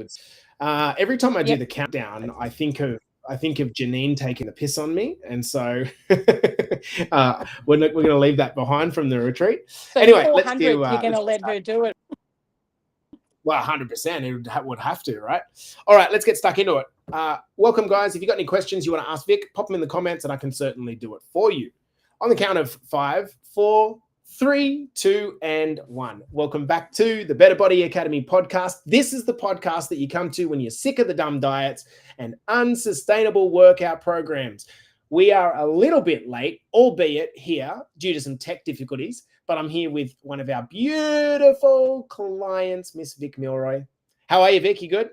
words. Every time I do Yep. the countdown, I think of Janine taking the piss on me, and so we're going to leave that behind from the retreat. So Anyway, 400, let's do. you're going to let her do it. Well, 100%, it would have to, right? All right, let's get stuck into it. Welcome, guys. If you've got any questions you want to ask Vic, pop them in the comments, and I can certainly do it for you. On the count of 5, 4, 3, 2, and 1. Welcome back to the Better Body Academy podcast. This is the podcast that you come to when you're sick of the dumb diets and unsustainable workout programs. We are a little bit late, albeit here due to some tech difficulties, but I'm here with one of our beautiful clients, Miss Vic Milroy. How are you, Vic? You good?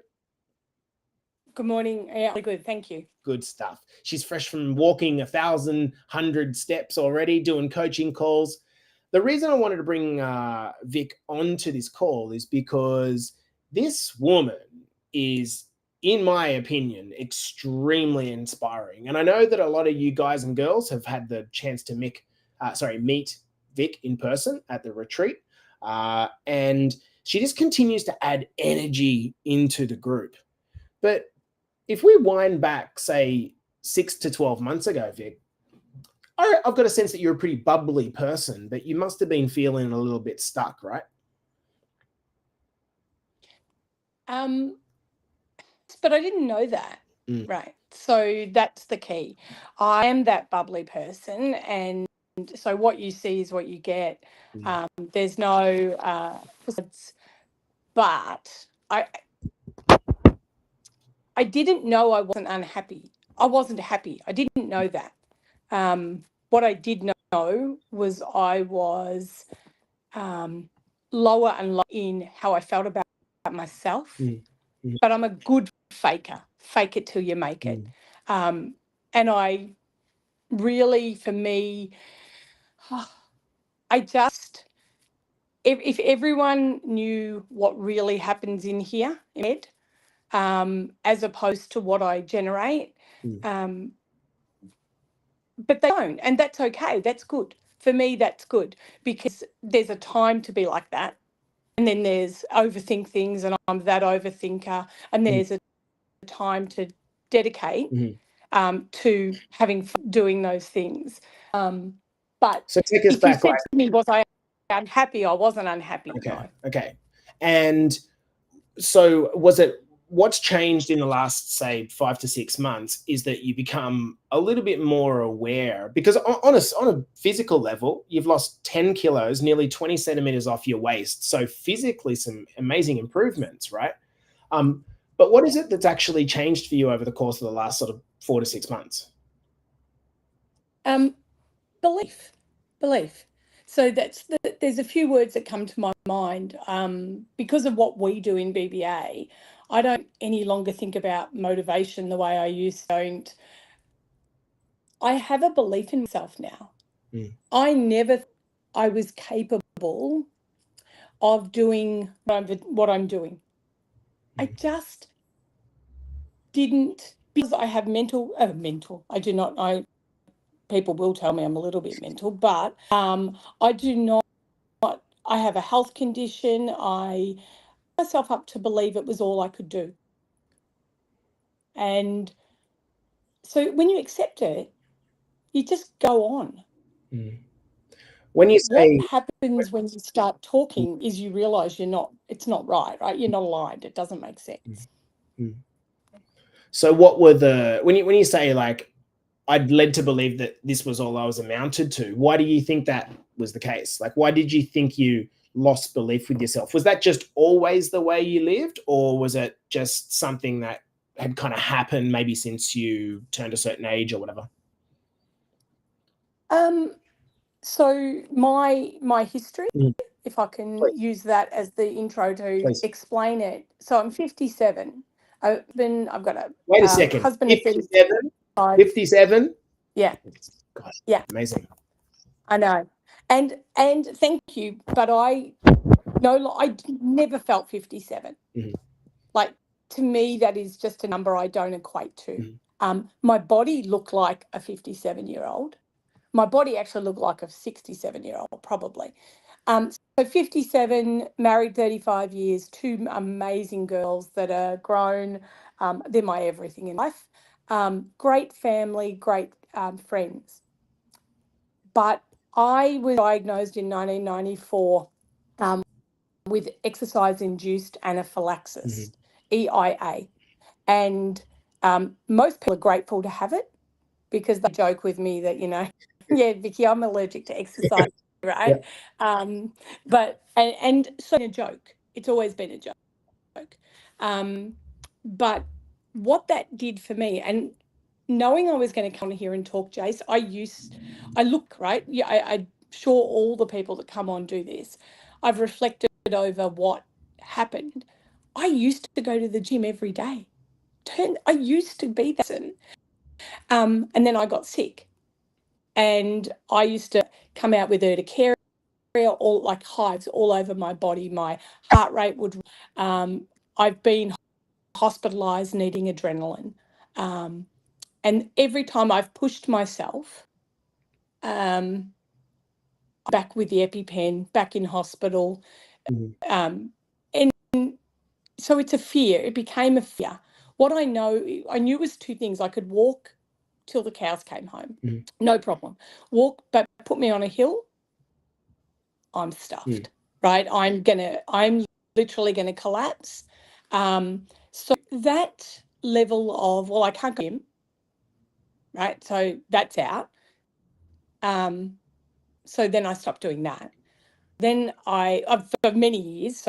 Good morning. Yeah, good. Thank you. Good stuff. She's fresh from walking 1,100 steps already, doing coaching calls. The reason I wanted to bring Vic onto this call is because this woman is, in my opinion, extremely inspiring. And I know that a lot of you guys and girls have had the chance to meet Vic in person at the retreat. And she just continues to add energy into the group. But if we wind back, say, 6 to 12 months ago, Vic, I've got a sense that you're a pretty bubbly person, but you must have been feeling a little bit stuck, right? But I didn't know that, right? So that's the key. I am that bubbly person, and so what you see is what you get. There's no, but I didn't know I wasn't unhappy. I wasn't happy. I didn't know that. What I did know was I was lower and lower in how I felt about myself. But I'm a good faker. Fake it till you make it. And I really, for me, I just, if everyone knew what really happens in here, in bed, as opposed to what I generate, but they don't, and that's okay. That's good. For me, that's good, because there's a time to be like that. And then there's overthink things, and I'm that overthinker. And there's a time to dedicate to having fun doing those things. But so take us if back, you said to me, was I unhappy? I wasn't unhappy. Okay. No. Okay. And so what's changed in the last, say, 5 to 6 months is that you become a little bit more aware, because on a physical level, you've lost 10 kilos, nearly 20 centimeters off your waist. So physically, some amazing improvements, right? But what is it that's actually changed for you over the course of the last sort of 4 to 6 months? Belief. So there's a few words that come to my mind. Because of what we do in BBA, I don't any longer think about motivation the way I used to. I have a belief in myself now. I was capable of doing what I'm doing. I just didn't, because I have I do not, people will tell me I'm a little bit mental, but I do not, I have a health condition. I put myself up to believe it was all I could do. And so when you accept it, you just go on. When you say, what happens when you start talking is you realize it's not right? You're not aligned. It doesn't make sense. So what were when you say, like, I'd led to believe that this was all I was amounted to, why do you think that was the case? Like, why did you think you lost belief with yourself? Was that just always the way you lived, or was it just something that had kind of happened maybe since you turned a certain age or whatever? So my history, if I can use that as the intro to explain it. So I'm 57. I've got a wait a second. Husband 57? 57? Yeah. God, yeah. Amazing. I know. And thank you, but I never felt 57. Like, to me, that is just a number I don't equate to. My body looked like a 57-year-old. My body actually looked like a 67-year-old, probably. So 57, married 35 years, two amazing girls that are grown. They're my everything in life. Great family, great friends. But I was diagnosed in 1994 with exercise-induced anaphylaxis, EIA. And most people are grateful to have it because they joke with me that, yeah, Vikki, I'm allergic to exercise, right? But so a joke. It's always been a joke. But what that did for me, and knowing I was going to come here and talk, Jace, I look, right? Yeah, I'm sure all the people that come on do this. I've reflected over what happened. I used to go to the gym every day. I used to be that person. And then I got sick. And I used to come out with urticaria, all like hives all over my body. My heart rate would. I've been hospitalized needing adrenaline. And every time I've pushed myself, back with the EpiPen, back in hospital. And so it's a fear. It became a fear. What I knew was two things. I could walk till the cows came home. No problem. Walk, but put me on a hill, I'm stuffed, right? I'm literally going to collapse. So that level of, well, I can't go to him, right? So that's out. So then I stopped doing that. Then for many years,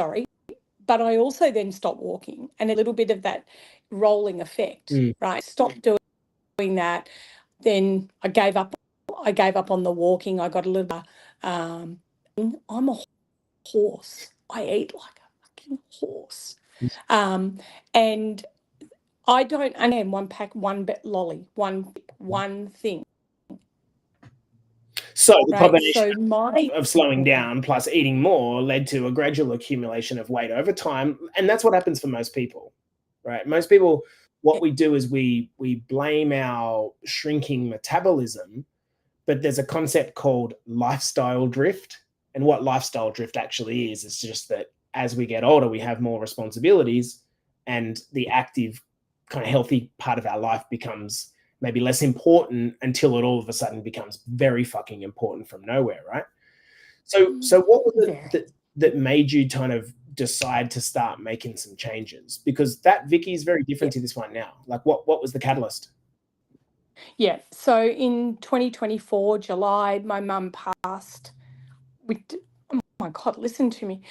but I also then stopped walking, and a little bit of that rolling effect, right? Stopped doing that. Then I gave up. I gave up on the walking. I got a little. I'm a horse. I eat like a fucking horse. And I don't. And then one pack, one bit lolly, one thing. So the right? combination of slowing down plus eating more led to a gradual accumulation of weight over time, and that's what happens for most people, right? Most people, what we do is we blame our shrinking metabolism, but there's a concept called lifestyle drift, and what lifestyle drift actually is just that as we get older, we have more responsibilities, and the active, kind of healthy part of our life becomes maybe less important until it all of a sudden becomes very fucking important from nowhere, right? So what was it that made you kind of decide to start making some changes? Because that Vikki is very different to this one now. Like, what was the catalyst? Yeah. So in 2024, July, my mum passed with, oh my God, listen to me,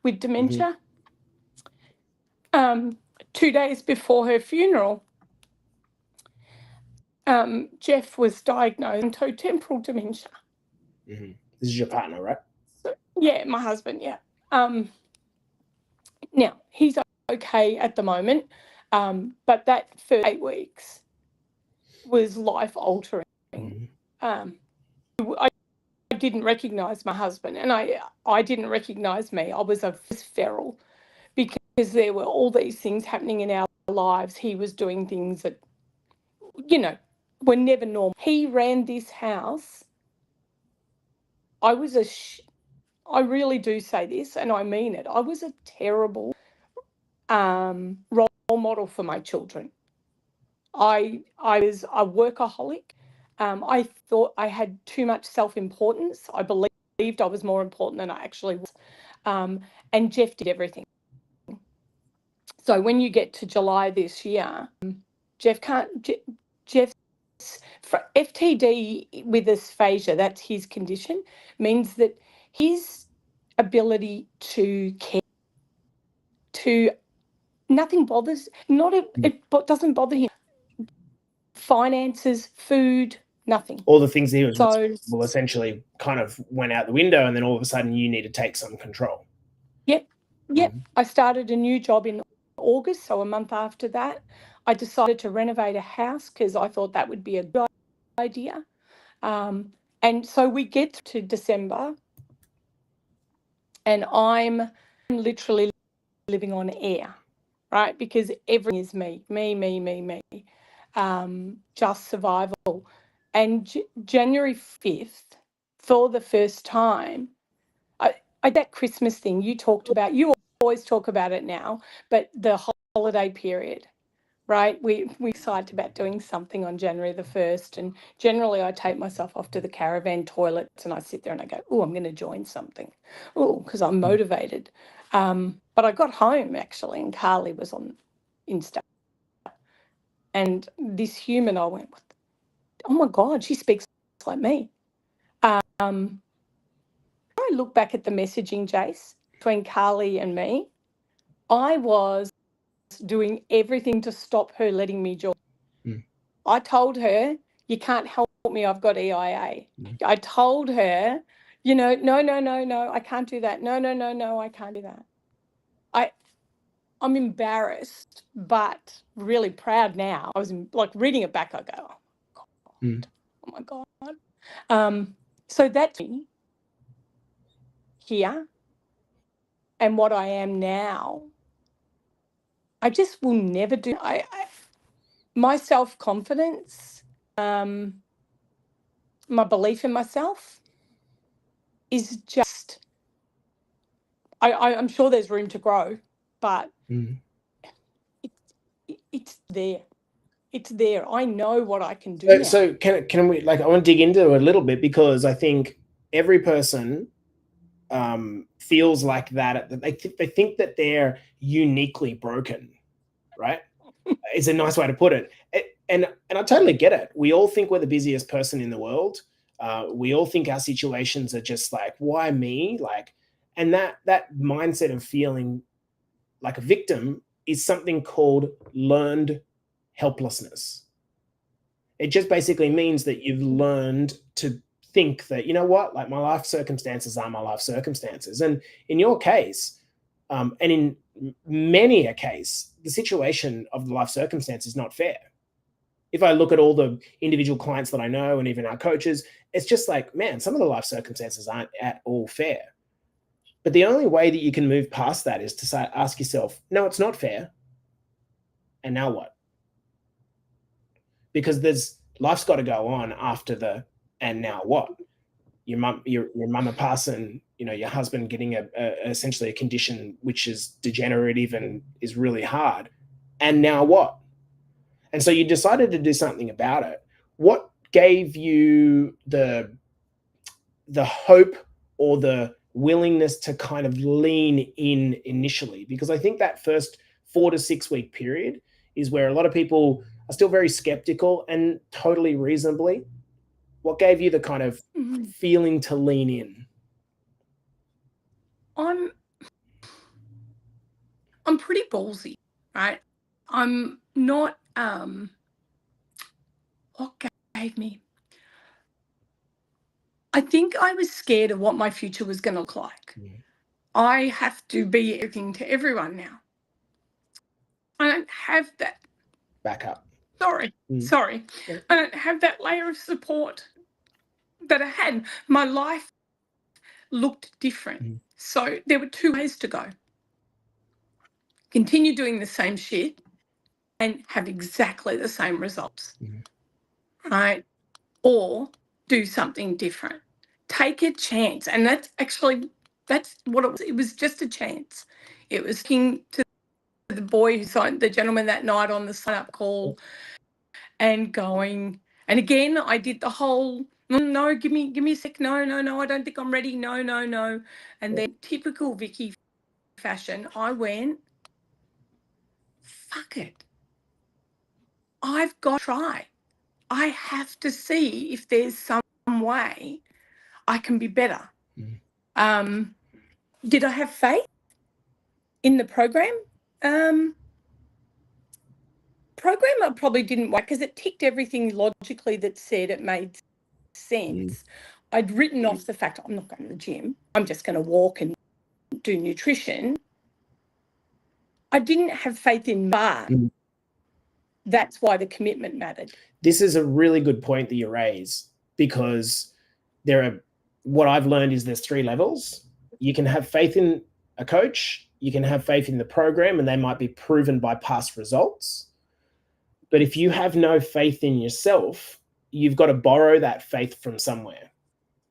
with dementia. 2 days before her funeral, Jeff was diagnosed with frontotemporal dementia. This is your partner, right? So, yeah, my husband, yeah. Now, he's okay at the moment, but that first 8 weeks was life-altering. I didn't recognise my husband, and I didn't recognise me. I was a feral because there were all these things happening in our lives. He was doing things that, were never normal. He ran this house. I really do say this, and I mean it. I was a terrible role model for my children. I was a workaholic. I thought I had too much self-importance. I believed I was more important than I actually was. And Jeff did everything. So when you get to July this year, Jeff's FTD with dysphagia, that's his condition, means that his ability to care, nothing bothers, it doesn't bother him. Finances, food, nothing. All the things that he was responsible essentially kind of went out the window, and then all of a sudden you need to take some control. Yep. I started a new job in August, so a month after that. I decided to renovate a house because I thought that would be a good idea. And so we get to December, and I'm literally living on air, right? Because everything is me, just survival. And January 5th, for the first time, that Christmas thing you talked about, you always talk about it now, but the holiday period, right? We excited about doing something on January the 1st, and generally I take myself off to the caravan toilets and I sit there and I go, oh, I'm going to join something. Oh, because I'm motivated. But I got home actually and Carly was on Insta. And this human, I went, oh my God, she speaks like me. I look back at the messaging, Jace, between Carly and me, I was doing everything to stop her letting me join. I told her, you can't help me, I've got EIA. I told her, no, I can't do that. No, I can't do that. I'm embarrassed, but really proud now. I was like reading it back, I go, oh my God. So that's me here and what I am now. I just will never do. My self-confidence, my belief in myself is just, I'm sure there's room to grow, but it's there. It's there. I know what I can do now. So can we, like, I want to dig into it a little bit, because I think every person feels like that. They think that they're uniquely broken, right? It's a nice way to put it. And I totally get it. We all think we're the busiest person in the world. We all think our situations are just like, why me? Like, and that mindset of feeling like a victim is something called learned helplessness. It just basically means that you've learned to think that, you know what, like, my life circumstances are my life circumstances. And in your case, and in many a case, the situation of the life circumstance is not fair. If I look at all the individual clients that I know and even our coaches, it's just like, man, some of the life circumstances aren't at all fair. But the only way that you can move past that is to ask yourself, no, it's not fair. And now what? Because life's got to go on after the, and now what? Your mama passing, your husband getting essentially a condition which is degenerative and is really hard. And now what? And so you decided to do something about it. What gave you the hope or the willingness to kind of lean in initially? Because I think that first 4 to 6 week period is where a lot of people are still very skeptical, and totally reasonably. What gave you the kind of feeling to lean in? I'm pretty ballsy, right? I'm not, what gave me? I think I was scared of what my future was going to look like. I have to be everything to everyone now. I don't have that. Back up. Sorry. I don't have that layer of support that I had. My life looked different. So there were 2 ways to go. Continue doing the same shit and have exactly the same results, right? Or do something different. Take a chance. And that's what it was. It was just a chance. It was talking to the boy who signed, the gentleman that night on the sign-up call, and going. And again, I did the whole, no, give me a sec. No, I don't think I'm ready. No. And then typical Vikki fashion, I went, fuck it. I've got to try. I have to see if there's some way I can be better. Did I have faith in the program? Program I probably didn't work because it ticked everything logically that said it made sense. I'd written off the fact I'm not going to the gym. I'm just going to walk and do nutrition. I didn't have faith in that. That's why the commitment mattered. This is a really good point that you raise, because what I've learned is there's 3 levels. You can have faith in a coach, you can have faith in the program, and they might be proven by past results. But if you have no faith in yourself, you've got to borrow that faith from somewhere.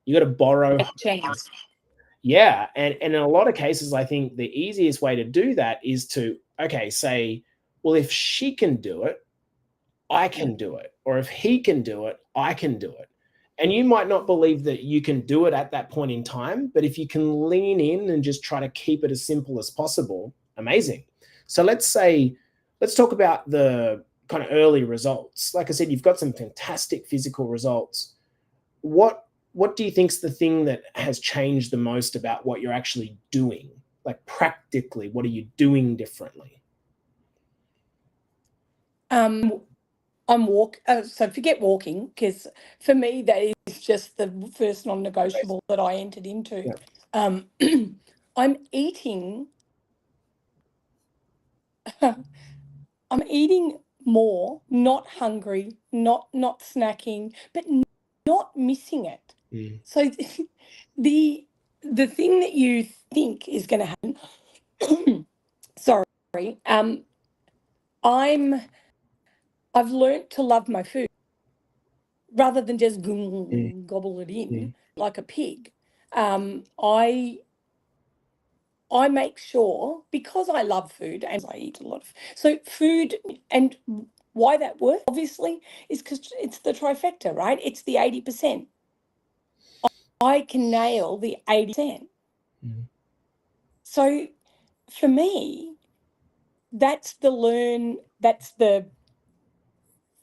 You got to borrow. Yeah. And in a lot of cases, I think the easiest way to do that is to, okay, say, well, if she can do it, I can do it. Or if he can do it, I can do it. And you might not believe that you can do it at that point in time, but if you can lean in and just try to keep it as simple as possible, amazing. So let's talk about the kind of early results. Like I said, you've got some fantastic physical results. What do you think's the thing that has changed the most about what you're actually doing? Like practically, what are you doing differently? So forget walking, because for me that is just the first non-negotiable that I entered into. Yeah. I'm eating I'm eating more, not hungry, not snacking, but not missing it. Mm. So the thing that you think is going to happen, sorry, I've learnt to love my food rather than just Mm. gobble it in Mm. like a pig. I make sure, because I love food and I eat a lot of so food, and why that works obviously is because it's the trifecta, right? It's the 80%. I can nail the 80%. Mm. So for me, that's the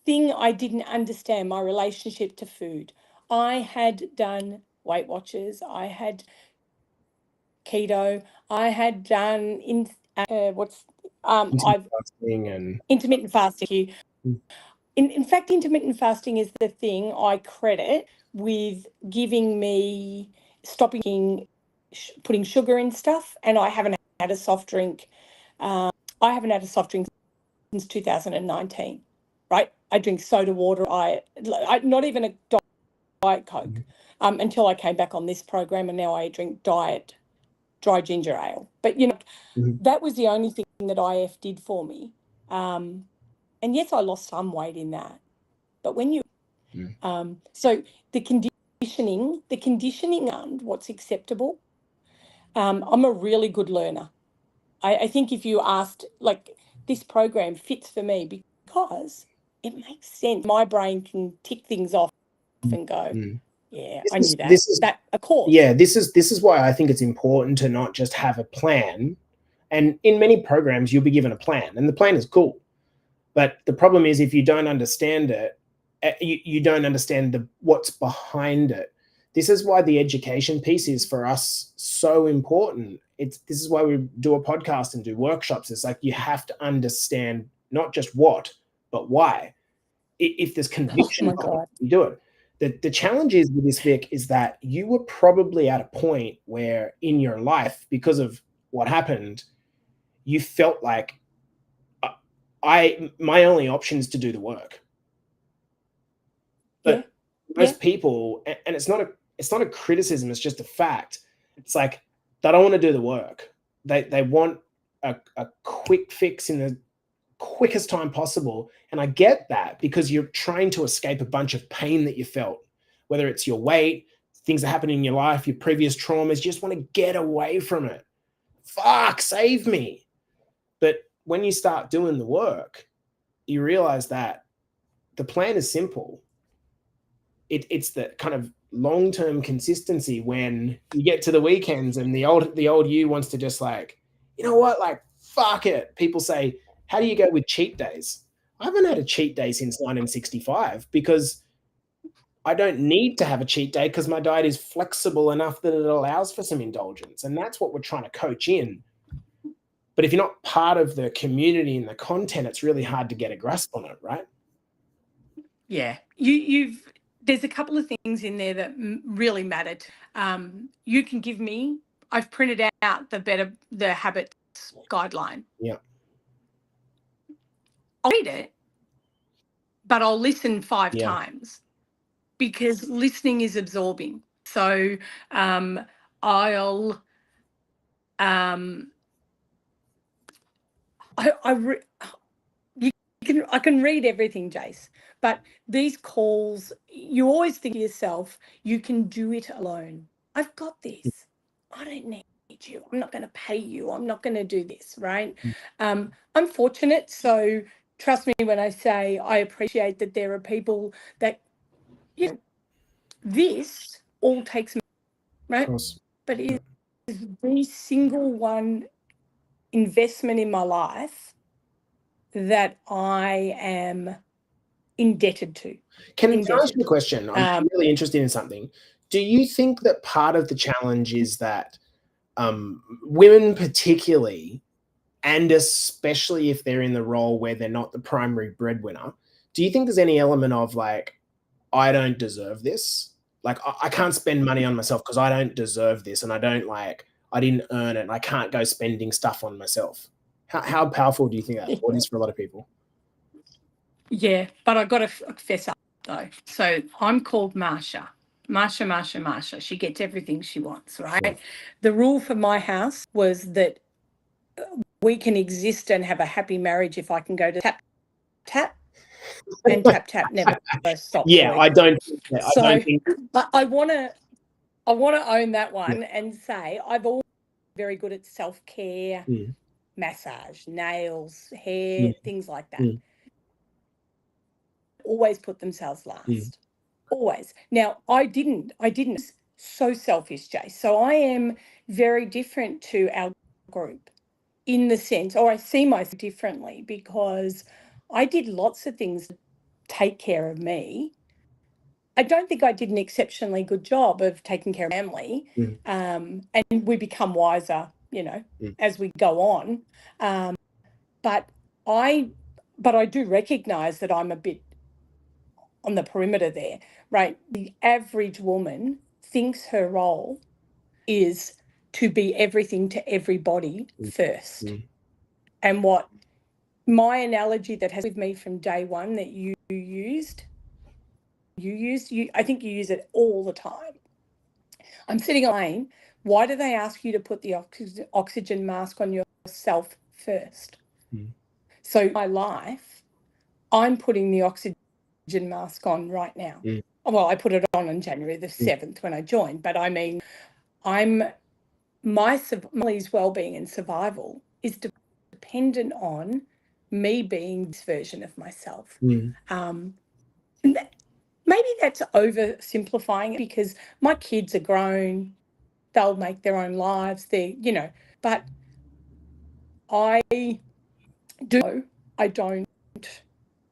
thing I didn't understand, my relationship to food. I had done Weight Watchers, I had keto, I had done I've Fasting and intermittent fasting. Mm. In fact, intermittent fasting is the thing I credit with giving me stopping putting sugar in stuff, and I haven't had a soft drink. I haven't had a soft drink since 2019. Right? I drink soda water. I not even a Diet Coke until I came back on this program, and now I drink diet dry ginger ale. But Mhm. that was the only thing that IF did for me. And yes, I lost some weight in that. But when you so the conditioning and what's acceptable. I'm a really good learner. I think if you asked, like, this program fits for me because it makes sense. My brain can tick things off and go, Mm. yeah, This I is knew that. this is That, of course. yeah, this is why I think it's important to not just have a plan. And in many programs, you'll be given a plan, and the plan is cool. But the problem is, if you don't understand it, you don't understand what's behind it. This is why the education piece is for us so important. This is why we do a podcast and do workshops. It's like you have to understand not just what, but why. If there's Oh conviction my behind God. it, you do it. The challenge is with this, Vic, is that you were probably at a point where in your life, because of what happened, you felt like my only option is to do the work. Yeah. But Yeah. most people, and it's not a criticism, it's just a fact. It's like they don't want to do the work. They want a quick fix in the quickest time possible. And I get that, because you're trying to escape a bunch of pain that you felt, whether it's your weight, things that happen in your life, your previous traumas. You just want to get away from it. Fuck, save me. But when you start doing the work, you realize that the plan is simple. It's the kind of long-term consistency when you get to the weekends and the old you wants to just, like, you know what, like, fuck it. People say, how do you go with cheat days? I haven't had a cheat day since 1965, because I don't need to have a cheat day, because my diet is flexible enough that it allows for some indulgence. And that's what we're trying to coach in. But if you're not part of the community and the content, it's really hard to get a grasp on it, right? Yeah. There's a couple of things in there that really mattered. You can give me, I've printed out the habits guideline. Yeah. I'll read it, but I'll listen 5 Yeah. times, because listening is absorbing. So I'll um I can read everything, Jace, but these calls, you always think to yourself, you can do it alone. I've got this. I don't need you. I'm not going to pay you. I'm not going to do this, right? I'm fortunate. So trust me when I say I appreciate that there are people that, this all takes me, right? Of course. But it is the single one investment in my life that I am indebted to. Can I ask you a question? I'm really interested in something. Do you think that part of the challenge is that women particularly, and especially if they're in the role where they're not the primary breadwinner, do you think there's any element of like, I don't deserve this? Like, I can't spend money on myself because I don't deserve this, and I didn't earn it, and I can't go spending stuff on myself. How powerful do you think that is for a lot of people? Yeah, but I've got to fess up though. So I'm called Marsha. Marsha. She gets everything she wants, right? Sure. The rule for my house was that we can exist and have a happy marriage if I can go to tap, tap, and tap never stops. Yeah, I don't think. I want to own that one and say I've always been very good at self-care, massage, nails, hair, things like that. Always put themselves last. Always. Now, I didn't. So selfish, Jay. So I am very different to our group in the sense, or I see myself differently, because I did lots of things to take care of me. I don't think I did an exceptionally good job of taking care of family. And we become wiser, as we go on. But I do recognise that I'm a bit on the perimeter there, right? The average woman thinks her role is to be everything to everybody first. And what my analogy that has with me from day one that you used, I think you use it all the time. I'm sitting on a plane. Why do they ask you to put the oxygen mask on yourself first? So my life, I'm putting the oxygen mask on right now. Well, I put it on January the 7th when I joined, but I mean, my family's well-being and survival is dependent on me being this version of myself. And maybe that's oversimplifying it, because my kids are grown, they'll make their own lives, but I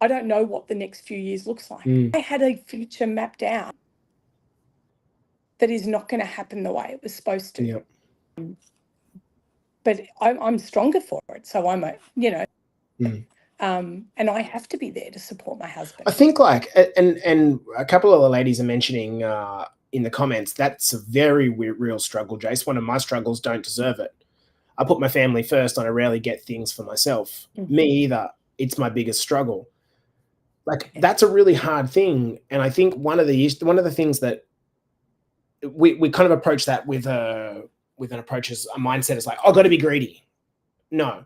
don't know what the next few years looks like. I had a future mapped out that is not going to happen the way it was supposed to. But I'm stronger for it. So I'm and I have to be there to support my husband. I think and a couple of the ladies are mentioning in the comments, that's a very real struggle, Jace. One of my struggles, don't deserve it. I put my family first and I rarely get things for myself. Me either. It's my biggest struggle. Like, that's a really hard thing. And I think one of the things that we kind of approach that with an approach as a mindset is like, I've got to be greedy. No,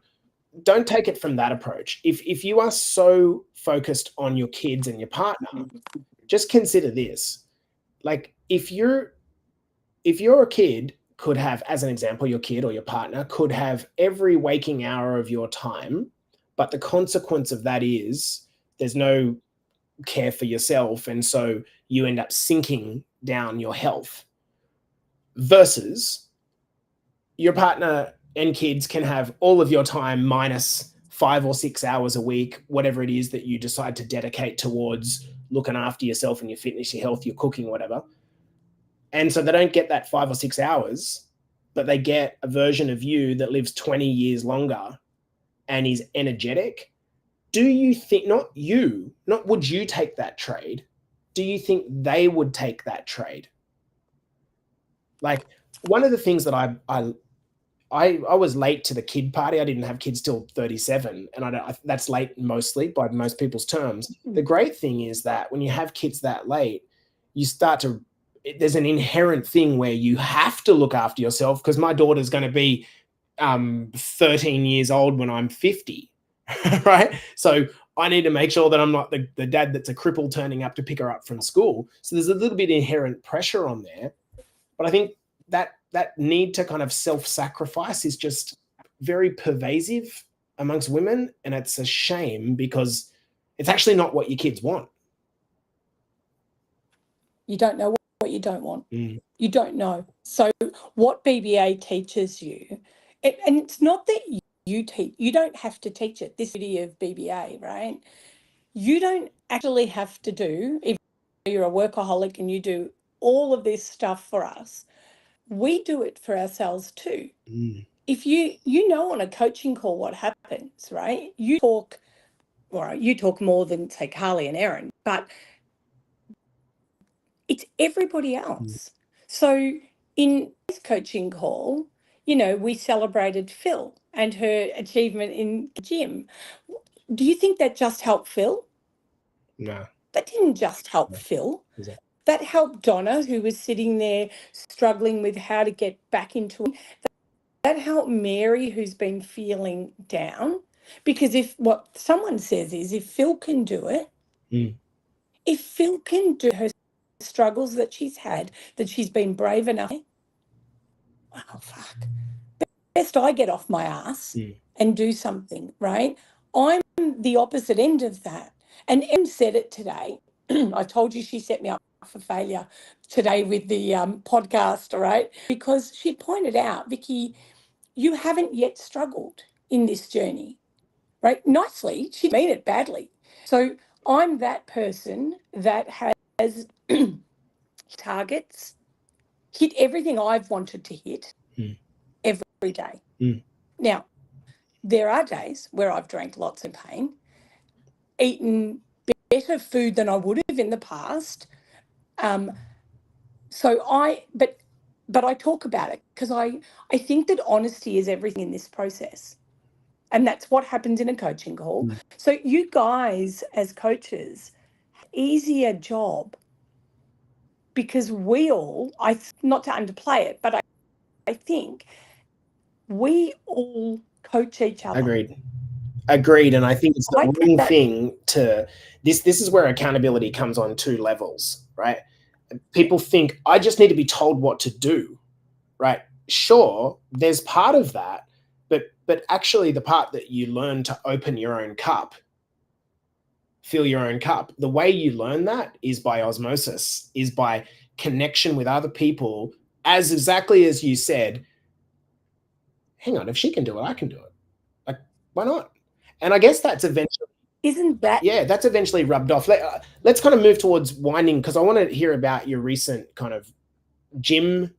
don't take it from that approach. If you are so focused on your kids and your partner, just consider this. Like, if your kid could have, as an example, your kid or your partner could have every waking hour of your time, but the consequence of that is there's no care for yourself, and so you end up sinking down your health, versus your partner and kids can have all of your time minus 5 or 6 hours a week, whatever it is that you decide to dedicate towards looking after yourself and your fitness, your health, your cooking, whatever. And so they don't get that 5 or 6 hours, but they get a version of you that lives 20 years longer and is energetic. Do you think, not would you take that trade? Do you think they would take that trade? Like, one of the things that I was late to the kid party. I didn't have kids till 37, and that's late mostly by most people's terms. The great thing is that when you have kids that late, you start to, there's an inherent thing where you have to look after yourself, because my daughter's going to be 13 years old when I'm 50, right? So I need to make sure that I'm not the dad that's a cripple turning up to pick her up from school. So there's a little bit of inherent pressure on there. But I think that need to kind of self-sacrifice is just very pervasive amongst women, and it's a shame because it's actually not what your kids want. You don't know what you don't want. Mm. You don't know. So what BBA teaches you, and it's not that you teach, you don't have to teach it. This beauty of BBA, right? You don't actually have to do, if you're a workaholic and you do all of this stuff for us, we do it for ourselves too. Mm. If you know on a coaching call what happens, right? You talk more than, say, Carly and Erin, but it's everybody else. So in this coaching call, we celebrated Phil and her achievement in the gym. Do you think that just helped Phil? No. That didn't just help Phil. Exactly. That helped Donna, who was sitting there struggling with how to get back into it. That helped Mary, who's been feeling down. Because if what someone says is, if Phil can do it, if Phil can do her struggles that she's had, that she's been brave enough, oh, fuck. Best I get off my ass and do something, right? I'm the opposite end of that. And Em said it today. I told you she set me up for failure today with the podcast, right? Because she pointed out, Vikki, you haven't yet struggled in this journey, right? Nicely, she didn't mean it badly. So I'm that person that has targets, hit everything I've wanted to hit every day. Now, there are days where I've drank lots in pain, eaten better food than I would have in the past. But I talk about it because I think that honesty is everything in this process. And that's what happens in a coaching call. So you guys as coaches, easier job because we all, not to underplay it, but I think we all coach each other. Agreed. And I think it's the wrong thing to this is where accountability comes on two levels, right? People think I just need to be told what to do, right? Sure, there's part of that, but actually the part that you learn to open your own cup, fill your own cup, the way you learn that is by osmosis, is by connection with other people, as exactly as you said, hang on, if she can do it, I can do it. Like, why not? And I guess that's eventually, that's eventually rubbed off. Let's kind of move towards winding, because I want to hear about your recent kind of gym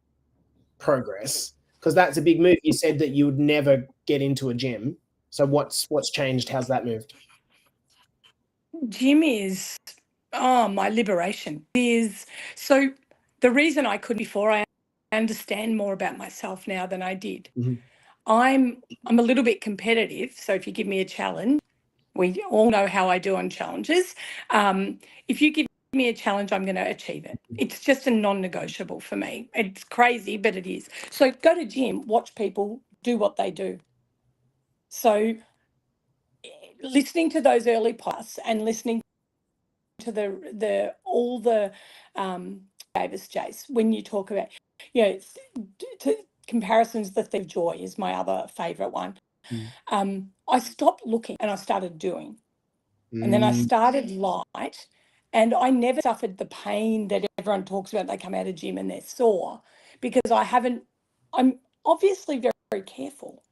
progress, because that's a big move. You said that you would never get into a gym. So what's changed? How's that moved? Gym is, my liberation is. So the reason I couldn't before, I understand more about myself now than I did. I'm a little bit competitive. So if you give me a challenge, we all know how I do on challenges. If you give me a challenge, I'm going to achieve it. It's just a non-negotiable for me. It's crazy, but it is. So go to gym, watch people do what they do. So listening to those early podcasts and listening to the Davis Jace, when you talk about, comparisons, the thief of joy is my other favorite one. I stopped looking and I started doing. And then I started light, and I never suffered the pain that everyone talks about. They come out of gym and they're sore because I'm obviously very, very careful,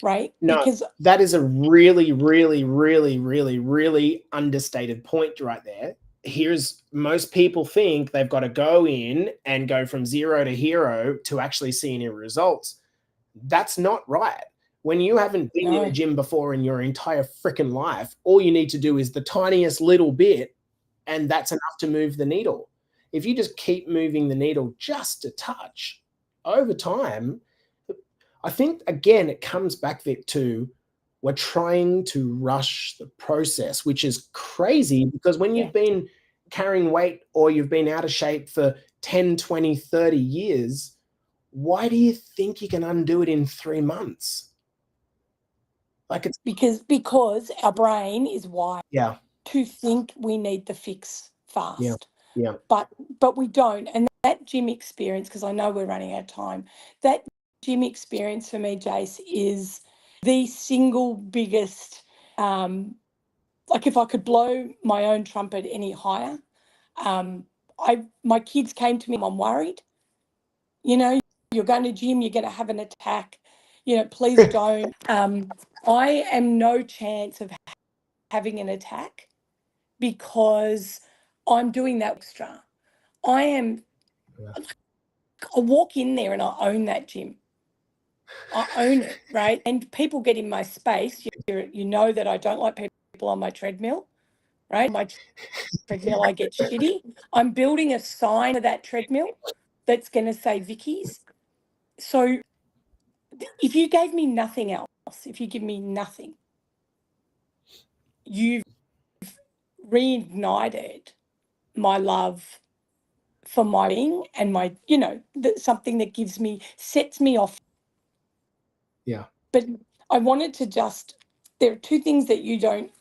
right? No, because that is a really, really, really, really, really understated point right there. Most people think they've got to go in and go from zero to hero to actually see any results. That's not right. When you haven't been in a gym before in your entire freaking life, all you need to do is the tiniest little bit, and that's enough to move the needle. If you just keep moving the needle just a touch over time, I think, again, it comes back, Vic, to we're trying to rush the process, which is crazy because when you've been carrying weight or you've been out of shape for 10, 20, 30 years, why do you think you can undo it in 3 months? Like, it's because our brain is wired to think we need the fix fast. Yeah. But we don't. And gym experience, because I know we're running out of time, that gym experience for me, Jace, is the single biggest, like if I could blow my own trumpet any higher, my kids came to me, I'm worried, you're going to gym, you're going to have an attack, please don't. I am no chance of having an attack because I'm doing that extra. I walk in there and I own that gym. I own it, right? And people get in my space. You know that I don't like people on my treadmill, right? My treadmill, I get shitty. I'm building a sign of that treadmill that's going to say Vicky's. So if you gave me nothing else, if you give me nothing, you've reignited my love for my being and my, something that sets me off. Yeah. But I wanted to there are two things that you don't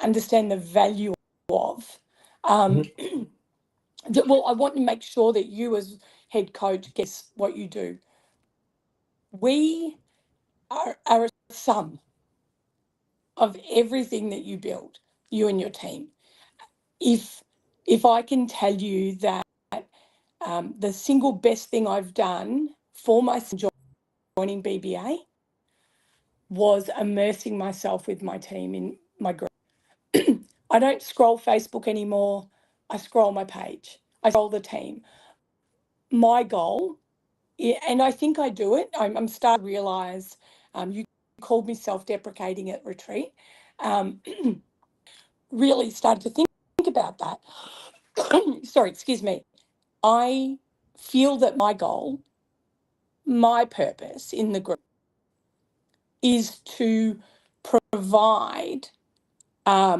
understand the value of. Well, I want to make sure that you as head coach guess what you do. We are a sum of everything that you build, you and your team. If I can tell you that the single best thing I've done for myself joining BBA was immersing myself with my team in my group. I don't scroll Facebook anymore. I scroll my page. I scroll the team. My goal, and I think I do it, I'm starting to realise, you called me self-deprecating at retreat, really started to think about that. Sorry, excuse me. I feel that my goal, my purpose in the group is to provide not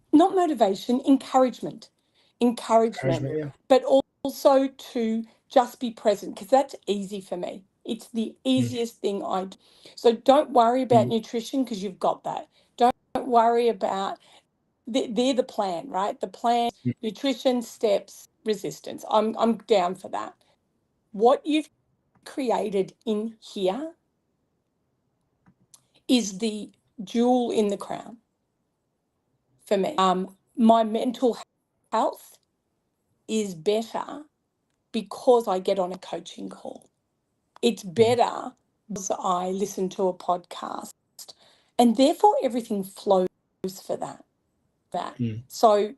motivation, encouragement, Yeah. but also to just be present, because that's easy for me. It's the easiest thing I do. So don't worry about nutrition, because you've got that. Don't worry about, they're the plan, right? The plan, nutrition, steps, resistance. I'm down for that. What you've created in here is the jewel in the crown for me. My mental health is better because I get on a coaching call. It's better because I listen to a podcast, and therefore everything flows for that. So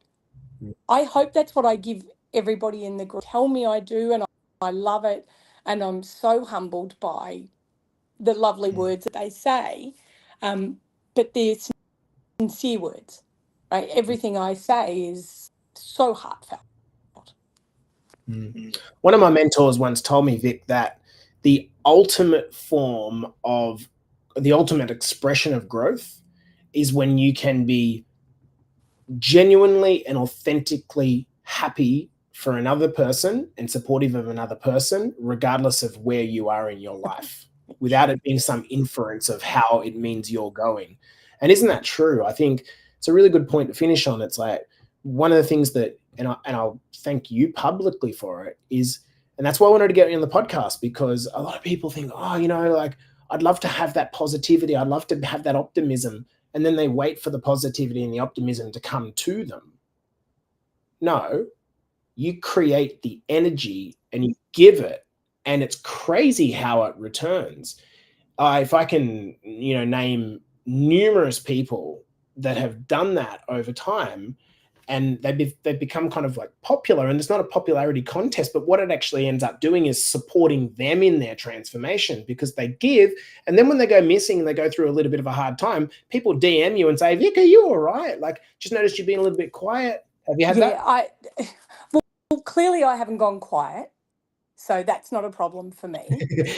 I hope that's what I give everybody in the group. Tell me I do, and I love it, and I'm so humbled by the lovely words that they say, but they're sincere words, right? Everything I say is so heartfelt. One of my mentors once told me, Vic, that the ultimate expression of growth is when you can be genuinely and authentically happy for another person and supportive of another person, regardless of where you are in your life, without it being some inference of how it means you're going. And isn't that true? I think it's a really good point to finish on. It's like one of the things that, and I'll thank you publicly for it, is, and that's why I wanted to get you on the podcast, because a lot of people think, oh, like, I'd love to have that positivity. I'd love to have that optimism. And then they wait for the positivity and the optimism to come to them. No, you create the energy and you give it, and it's crazy how it returns. If I can, name numerous people that have done that over time, and they've become kind of like popular, and it's not a popularity contest, but what it actually ends up doing is supporting them in their transformation, because they give, and then when they go missing and they go through a little bit of a hard time, people DM you and say, Vic, are you all right? Like, just noticed you've been a little bit quiet. Have you had that? Well, clearly I haven't gone quiet, so that's not a problem for me.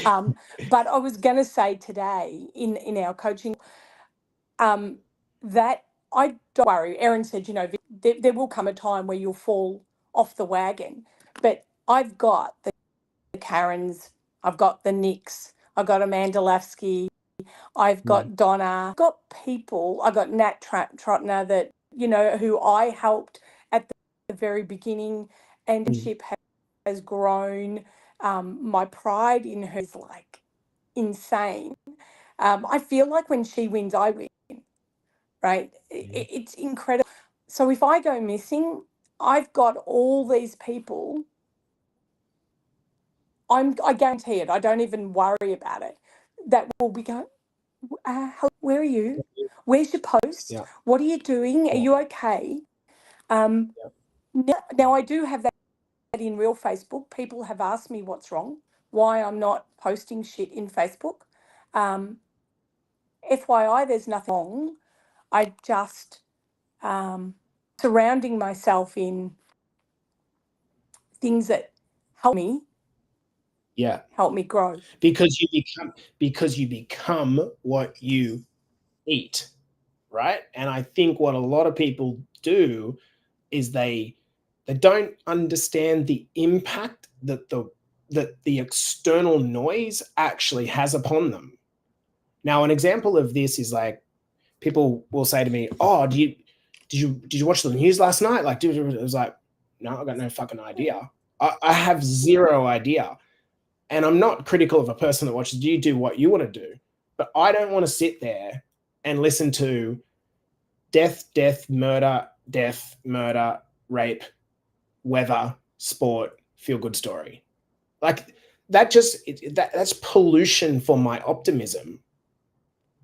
But I was going to say today in our coaching, that I don't worry. Erin said, there will come a time where you'll fall off the wagon, but I've got the Karens, I've got the Nicks, I've got Amanda Lavsky, I've got Donna, I've got people, I've got Nat Trotner that, who I helped at the very beginning, and friendship has grown. My pride in her is like insane. I feel like when she wins, I win, right? It's incredible. So if I go missing, I've got all these people. I guarantee it. I don't even worry about it. That will be going, hello, where are you? Where's your post? Yeah. What are you doing? Are you okay? Now I do have that in real Facebook. People have asked me what's wrong, why I'm not posting shit in Facebook. FYI, there's nothing wrong. I just surrounding myself in things that help me. Yeah. Help me grow. Because you become what you eat, right? And I think what a lot of people do is they don't understand the impact that the external noise actually has upon them. Now, an example of this is like people will say to me, "Oh, did you watch the news last night?" Like, it was like, "No, I got no fucking idea. I have zero idea." And I'm not critical of a person that watches. You do what you want to do, but I don't want to sit there and listen to death, murder, rape, weather, sport, feel good story. Like that that's pollution for my optimism,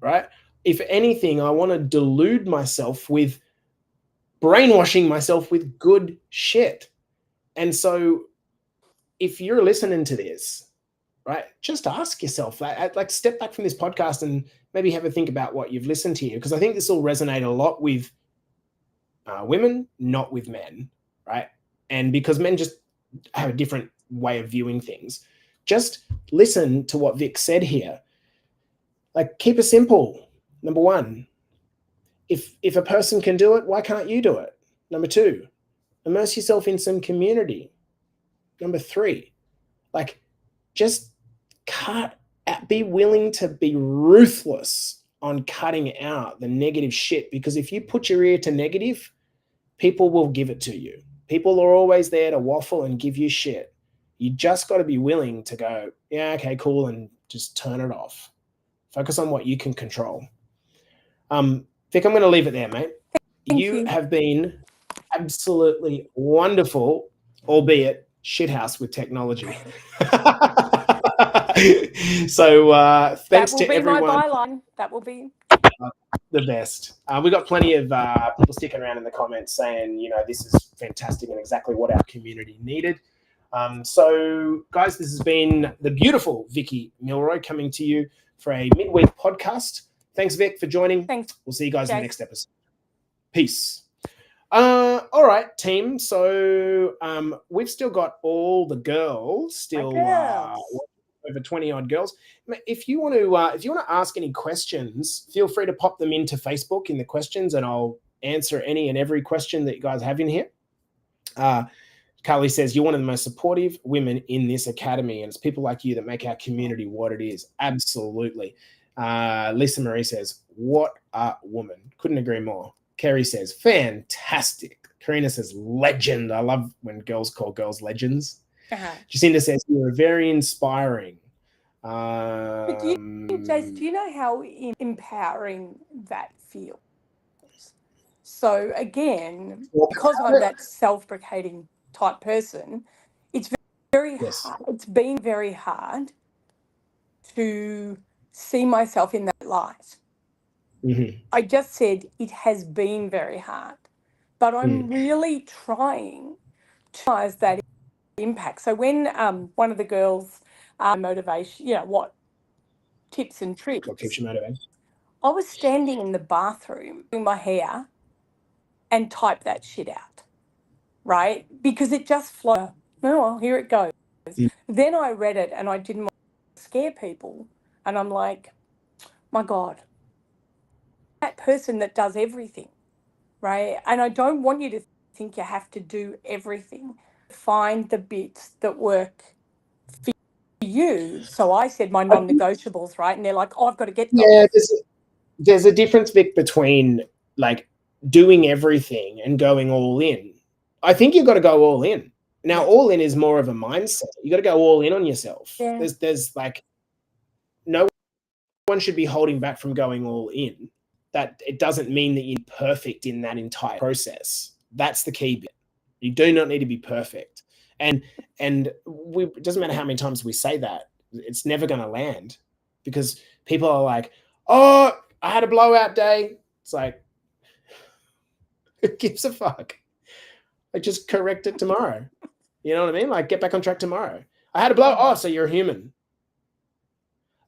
right? If anything, I want to delude myself with brainwashing myself with good shit. And so if you're listening to this, right, just ask yourself, like step back from this podcast and maybe have a think about what you've listened to here, because I think this will resonate a lot with women, not with men, right? And because men just have a different way of viewing things. Just listen to what Vic said here. Like, keep it simple. Number one, if a person can do it, why can't you do it? Number two, immerse yourself in some community. Number three, like, just be willing to be ruthless on cutting out the negative shit, because if you put your ear to negative, people will give it to you. People are always there to waffle and give you shit. You just got to be willing to go, yeah, okay, cool, and just turn it off. Focus on what you can control. Vic, I'm going to leave it there, mate. Thank you. Have been absolutely wonderful, albeit shithouse with technology. So thanks to everyone. That will be my byline. That will be the best. We got plenty of people sticking around in the comments saying, this is fantastic and exactly what our community needed. So, guys, this has been the beautiful Vikki Milroy coming to you for a midweek podcast. Thanks, Vic, for joining. Thanks. We'll see you guys in the next episode. Peace. All right, team. So we've still got all the girls still over 20 odd girls. If you want to ask any questions, feel free to pop them into Facebook in the questions, and I'll answer any and every question that you guys have in here. Carly says, you're one of the most supportive women in this academy, and it's people like you that make our community what it is. Absolutely. Lisa Marie says, what a woman. Couldn't agree more. Kerry says, fantastic. Karina says, legend. I love when girls call girls legends. Jacinda says, you're very inspiring. But Jace, do you know how empowering that feels? So again, because I'm that self-deprecating type person, it's very hard. It's been very hard to see myself in that light. Mm-hmm. I just said it has been very hard, but I'm really trying to realize that impact. So when one of the girls motivation, what tips and tricks. What keeps you motivated? I was standing in the bathroom doing my hair and type that shit out, right? Because it just flowed. Oh, well, here it goes. Then I read it and I didn't want to scare people. And I'm like, my God, that person that does everything, right? And I don't want you to think you have to do everything. Find the bits that work for you. So I said my non-negotiables, right? And they're like, oh, I've got to get those. Yeah, there's a difference, Vic, between like doing everything and going all in. I think you've got to go all in. Now, all in is more of a mindset. You got to go all in on yourself. Yeah. There's like, no one should be holding back from going all in. That it doesn't mean that you're perfect in that entire process. That's the key bit. You do not need to be perfect. And it doesn't matter how many times we say that, it's never going to land, because people are like, oh, I had a blowout day. It's like, who gives a fuck? Like, just correct it tomorrow. You know what I mean? Like, get back on track tomorrow. I had a blow. Oh, so you're a human.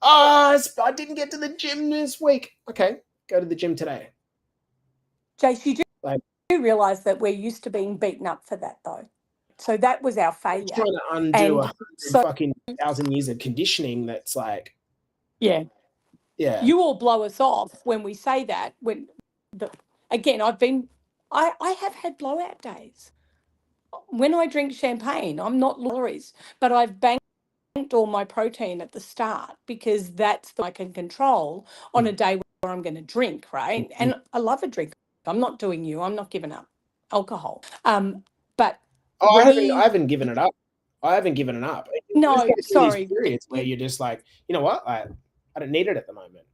Oh, I didn't get to the gym this week. Okay, go to the gym today. Jace, you do realise that we're used to being beaten up for that, though. So that was our failure. Trying to undo 1,000 years of conditioning. That's like, yeah. You all blow us off when we say that. Again, I have had blowout days. When I drink champagne, I'm not calories, but I've banked all my protein at the start, because that's I can control on a day where I'm going to drink, right? And I love a drink. I'm not giving up alcohol. But I haven't given it up. I haven't given it up. No, sorry. Periods where you're just like, you know what? I don't need it at the moment.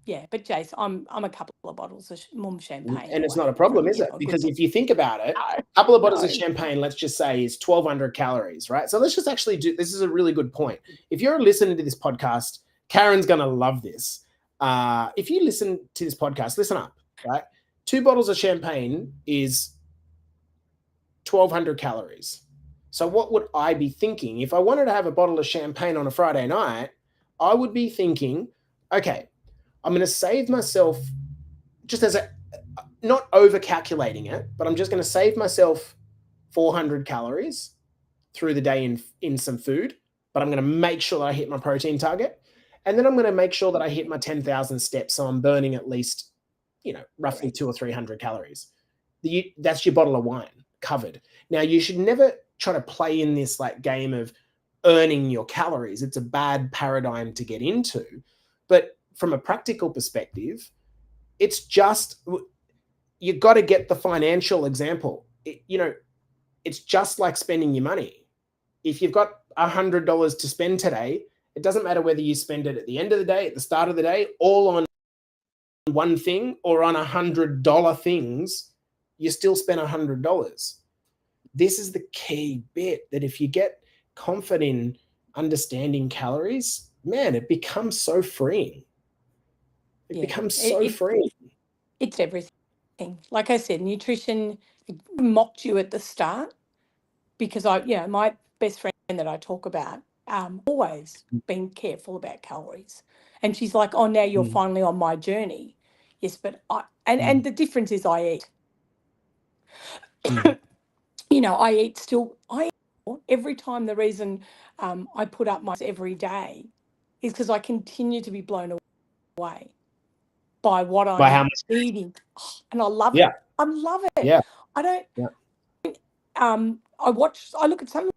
Yeah, but Jace, I'm a couple of bottles of champagne. And it's not a problem, is it? Because if you think about it, a couple of bottles of champagne, let's just say, is 1,200 calories, right? So let's just actually this is a really good point. If you're listening to this podcast, Karen's going to love this. If you listen to this podcast, listen up, right? 2 bottles of champagne is 1,200 calories. So what would I be thinking? If I wanted to have a bottle of champagne on a Friday night, I would be thinking, okay, I'm going to save myself, just as not over calculating it, but I'm just going to save myself 400 calories through the day in some food, but I'm going to make sure that I hit my protein target. And then I'm going to make sure that I hit my 10,000 steps. So I'm burning at least, roughly 200 or 300 calories. That's your bottle of wine covered. Now, you should never try to play in this like game of earning your calories. It's a bad paradigm to get into. But from a practical perspective, it's just, you've got to get the financial example. It's just like spending your money. If you've got $100 to spend today, it doesn't matter whether you spend it at the end of the day, at the start of the day, all on one thing or on $100 things, you still spend $100. This is the key bit, that if you get confident in understanding calories, man, it becomes so freeing. It becomes so freeing. It's everything. Like I said, nutrition mocked you at the start, because my best friend that I talk about, always been careful about calories. And she's like, oh, now you're finally on my journey. Yes, but and the difference is I eat. I eat still. I eat every time. The reason I put up my every day is because I continue to be blown away by what I'm eating, and I love it. I love it. Yeah. I don't. Yeah. I look at some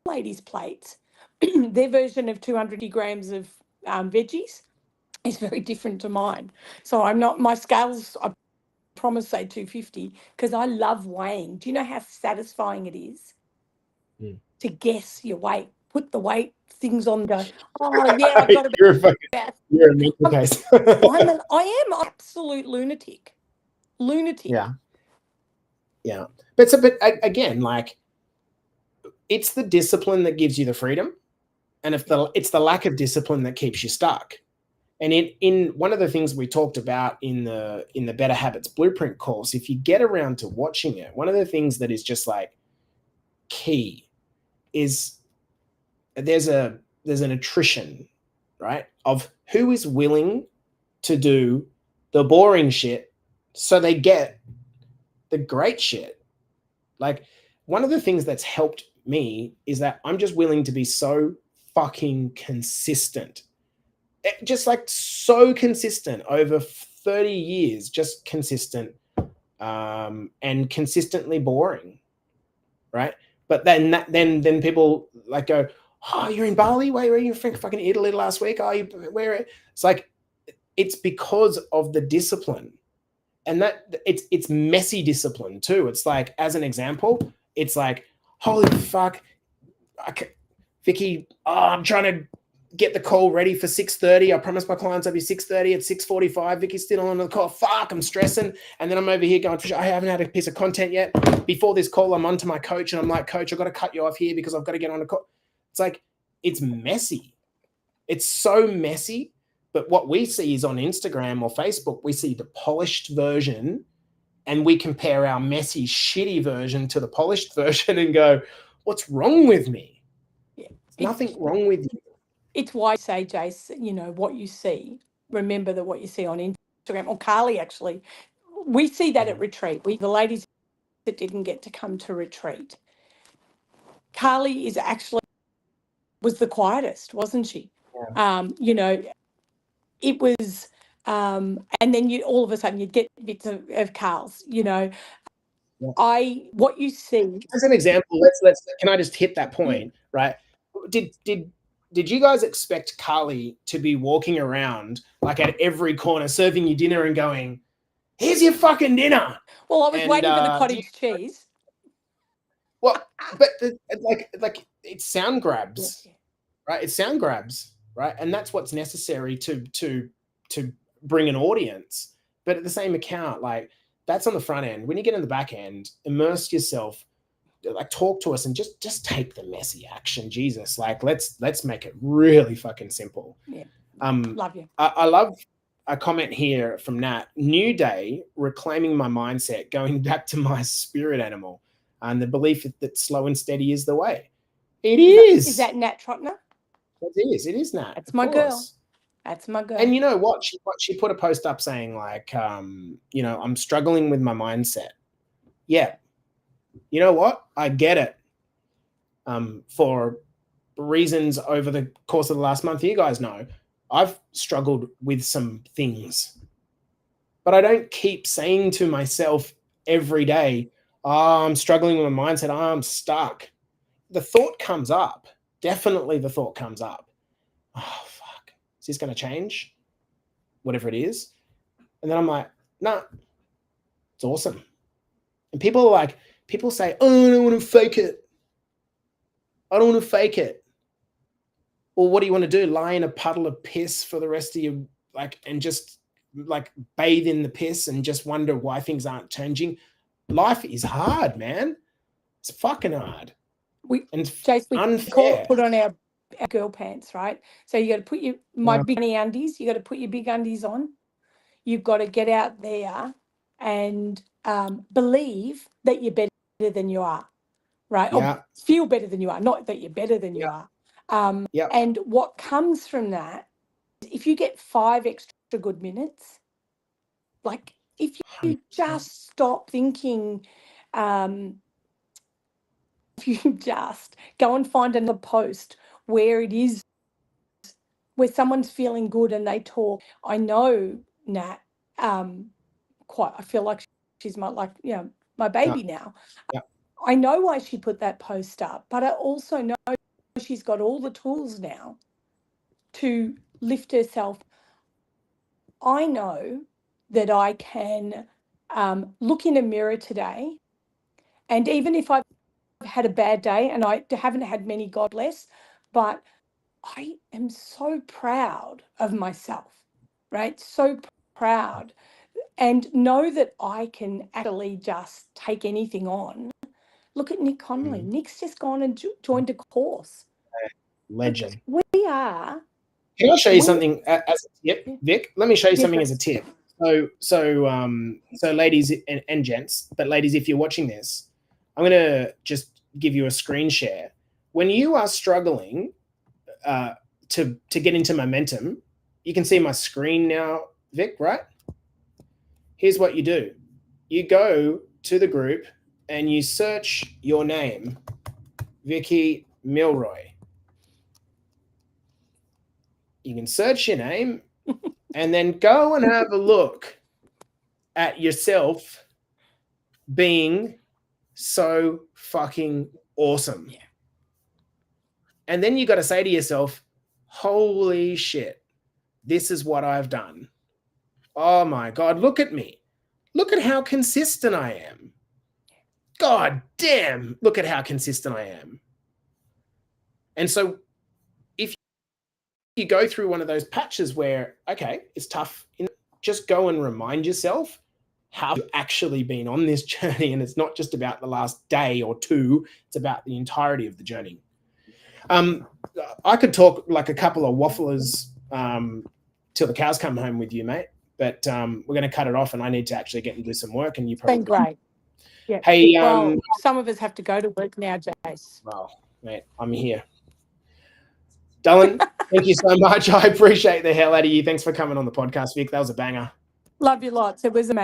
ladies' plates. Their version of 200 grams of veggies is very different to mine. So I'm not. My scales, I promise, say 250, because I love weighing. Do you know how satisfying it is to guess your weight? Put the weight things on. Go. Oh yeah, I've got about. You're a mental case. I am an absolute lunatic. Yeah. But again, like, it's the discipline that gives you the freedom, and it's the lack of discipline that keeps you stuck. And in one of the things we talked about in the Better Habits Blueprint course, if you get around to watching it, one of the things that is just like key is there's an attrition, right, of who is willing to do the boring shit so they get the great shit. Like, one of the things that's helped me is that I'm just willing to be so fucking consistent. Just like so consistent over 30 years, just consistent, and consistently boring, right? But then people like go, oh, you're in Bali? Where were you? Fucking Italy last week? Oh, where? It's like, it's because of the discipline, and that it's messy discipline too. It's like, as an example, it's like, holy fuck, Vikki, I'm trying to get the call ready for 6:30. I promised my clients I'd be 6:30 at 6:45. Vikki's still on the call. Fuck, I'm stressing. And then I'm over here going, I haven't had a piece of content yet. Before this call, I'm on to my coach and I'm like, coach, I've got to cut you off here because I've got to get on a call. It's like, it's messy. It's so messy. But what we see is on Instagram or Facebook, we see the polished version and we compare our messy, shitty version to the polished version and go, what's wrong with me? Yeah. Nothing wrong with you. It's why I say, Jace, you know, what you see, remember that what you see on Instagram, or Carly actually, we see that at retreat. The ladies that didn't get to come to retreat, Carly was the quietest, wasn't she? Yeah. You know, it was, and then all of a sudden you'd get bits of Carl's, you know. Yeah. What you see. As an example, can I just hit that point, right? Did you guys expect Carly to be walking around like at every corner serving you dinner and going, here's your fucking dinner? Well, I was waiting for the cottage cheese. Well, but like it's sound grabs, right? It's sound grabs, right? And that's what's necessary to bring an audience. But at the same account, like that's on the front end. When you get in the back end, immerse yourself, like talk to us and just take the messy action. Jesus, like let's make it really fucking simple. Yeah. Love you. I love a comment here from Nat. New day, reclaiming my mindset, going back to my spirit animal, and the belief that slow and steady is the way. It is. Is that Nat Trotner? It is Nat. That's my girl. That's my girl. And you know what? She put a post up saying like, you know, I'm struggling with my mindset. Yeah. You know what? I get it. For reasons over the course of the last month, you guys know, I've struggled with some things. But I don't keep saying to myself every day, oh, I'm struggling with my mindset, I'm stuck. The thought comes up. Definitely the thought comes up. Oh, fuck. Is this going to change? Whatever it is. And then I'm like, nah, it's awesome. And people say, oh, I don't want to fake it. I don't want to fake it. Well, what do you want to do? Lie in a puddle of piss for the rest of your, like, and just like bathe in the piss and just wonder why things aren't changing? Life is hard, man. It's fucking hard. Jace, we put on our girl pants, right? So you got to put my big undies. You got to put your big undies on. You've got to get out there and believe that you're better than you are, right? Yeah. Or feel better than you are, not that you're better than you are. And what comes from that, if you get 5 extra good minutes, like if you just stop thinking, if you just go and find another post where someone's feeling good and they talk. I know Nat, I feel like she's my baby now. Yeah. I know why she put that post up, but I also know she's got all the tools now to lift herself. I know that I can look in a mirror today, and even if I've had a bad day, and I haven't had many, God bless, but I am so proud of myself, right? So proud, and know that I can actually just take anything on. Look at Nick Connolly. Nick's just gone and joined a course. Legend. We are. Can I show you something as a tip, Vic? Let me show you something as a tip. So ladies and gents, but ladies, if you're watching this, I'm going to just give you a screen share. When you are struggling to get into momentum, you can see my screen now, Vic, right? Here's what you do. You go to the group and you search your name, Vikki Milroy. You can search your name and then go and have a look at yourself being so fucking awesome. Yeah. And then you got to say to yourself, holy shit, this is what I've done. Oh my God, look at me. Look at how consistent I am. God damn, look at how consistent I am. And so if you go through one of those patches where, okay, it's tough, just go and remind yourself how you've actually been on this journey. And it's not just about the last day or two, it's about the entirety of the journey. I could talk like a couple of wafflers till the cows come home with you, mate. But we're going to cut it off, and I need to actually get and do some work. And you probably Been great. Yeah. Hey, well, some of us have to go to work now, Jace. Well, mate, I'm here. Dylan, thank you so much. I appreciate the hell out of you. Thanks for coming on the podcast, Vic. That was a banger. Love you lots. It was amazing.